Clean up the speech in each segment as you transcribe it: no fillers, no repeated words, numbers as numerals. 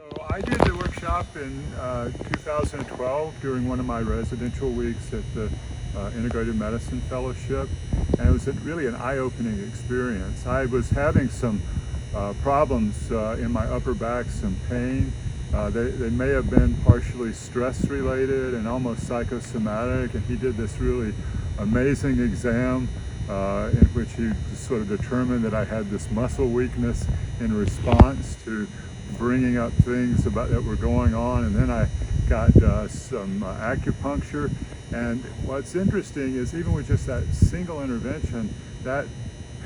So I did the workshop in 2012 during one of my residential weeks at the Integrated Medicine Fellowship, and it was really an eye-opening experience. I was having some problems in my upper back, some pain. They may have been partially stress-related and almost psychosomatic, and he did this really amazing exam in which he sort of determined that I had this muscle weakness in response to bringing up things that were going on. And then I got some acupuncture, and what's interesting is even with just that single intervention, that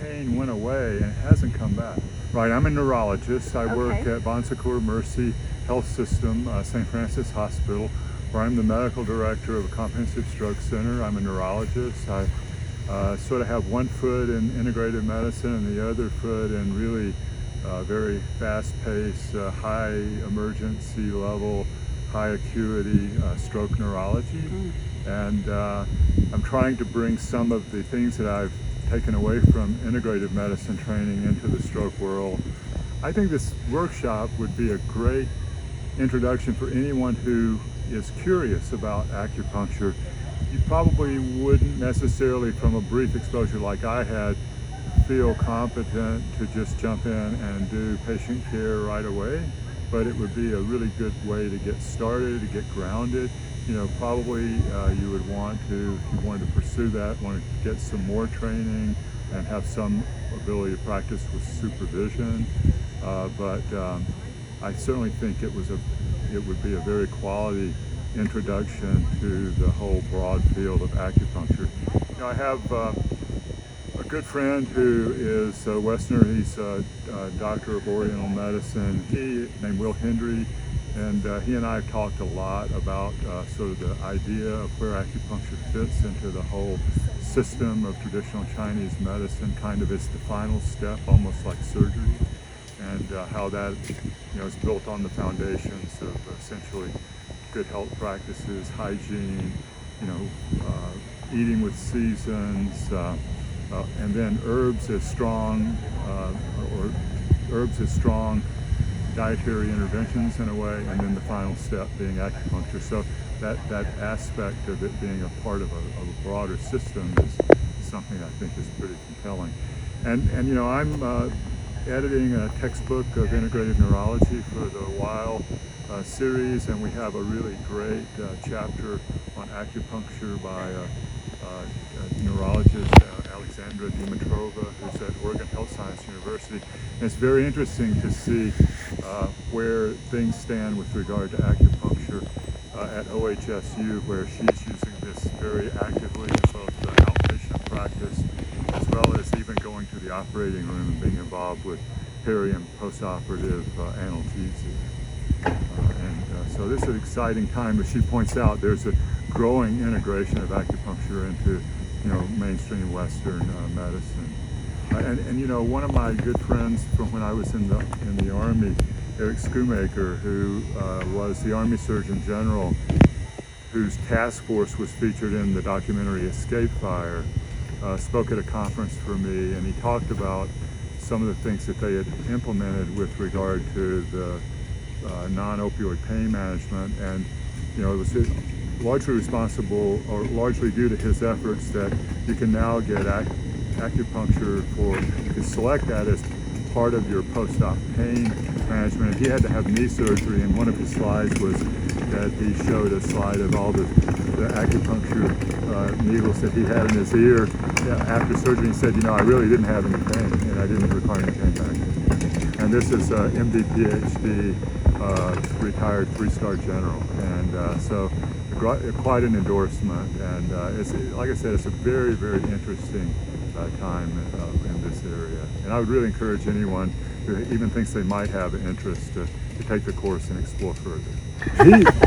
pain went away and it hasn't come back. Right, I'm a neurologist. I work at Bon Secours Mercy Health System, St. Francis Hospital, where I'm the medical director of a comprehensive stroke center. I'm a neurologist. I sort of have one foot in integrated medicine and the other foot in really very fast-paced, high emergency level, high acuity stroke neurology. And I'm trying to bring some of the things that I've taken away from integrative medicine training into the stroke world. I think this workshop would be a great introduction for anyone who is curious about acupuncture. You probably wouldn't necessarily, from a brief exposure like I had, feel competent to just jump in and do patient care right away, but it would be a really good way to get started, to get grounded. You know, probably you would want to, if you wanted to pursue that, want to get some more training and have some ability to practice with supervision. But I certainly think it would be a very quality introduction to the whole broad field of acupuncture. You know, I have a good friend who is a Westerner. He's a doctor of Oriental medicine. He named Will Hendry, and he and I have talked a lot about sort of the idea of where acupuncture fits into the whole system of traditional Chinese medicine, kind of as the final step, almost like surgery, and how that is built on the foundations of essentially good health practices, hygiene, eating with seasons, and then herbs as strong dietary interventions in a way, and then the final step being acupuncture. So that aspect of it being a part of a broader system is something I think is pretty compelling. And I'm editing a textbook of integrative neurology for the Weil series, and we have a really great chapter on acupuncture by a neurologist, Alexandra Dimitrova, who's at Oregon Health Science University. And it's very interesting to see where things stand with regard to acupuncture at OHSU, where she's using this very actively in both the outpatient practice as well as even going to the operating room and being involved with peri and postoperative analgesia. So this is an exciting time. As she points out, there's a growing integration of acupuncture into mainstream Western medicine. And one of my good friends from when I was in the Army, Eric Schoonmaker, who was the Army Surgeon General, whose task force was featured in the documentary Escape Fire, spoke at a conference for me, and he talked about some of the things that they had implemented with regard to the non-opioid pain management, and it was largely responsible, or largely due to his efforts, that you can now get acupuncture you can select that as part of your post-op pain management. He had to have knee surgery, and one of his slides was that he showed a slide of all the acupuncture needles that he had in his ear after surgery. He said, I really didn't have any pain, and I didn't require any pain management. And this is MD, PhD, retired 3-star general, and so quite an endorsement. And it's, like I said, it's a very, very interesting time in this area. And I would really encourage anyone who even thinks they might have an interest to take the course and explore further.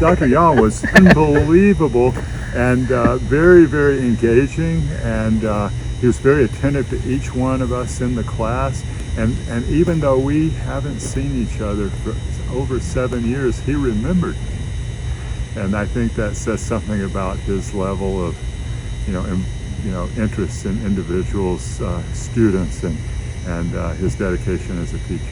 Dr. Yang was unbelievable and very, very engaging, and he was very attentive to each one of us in the class. And even though we haven't seen each other for over 7 years, he remembered me. And I think that says something about his level of, interest in individuals, students, and his dedication as a teacher.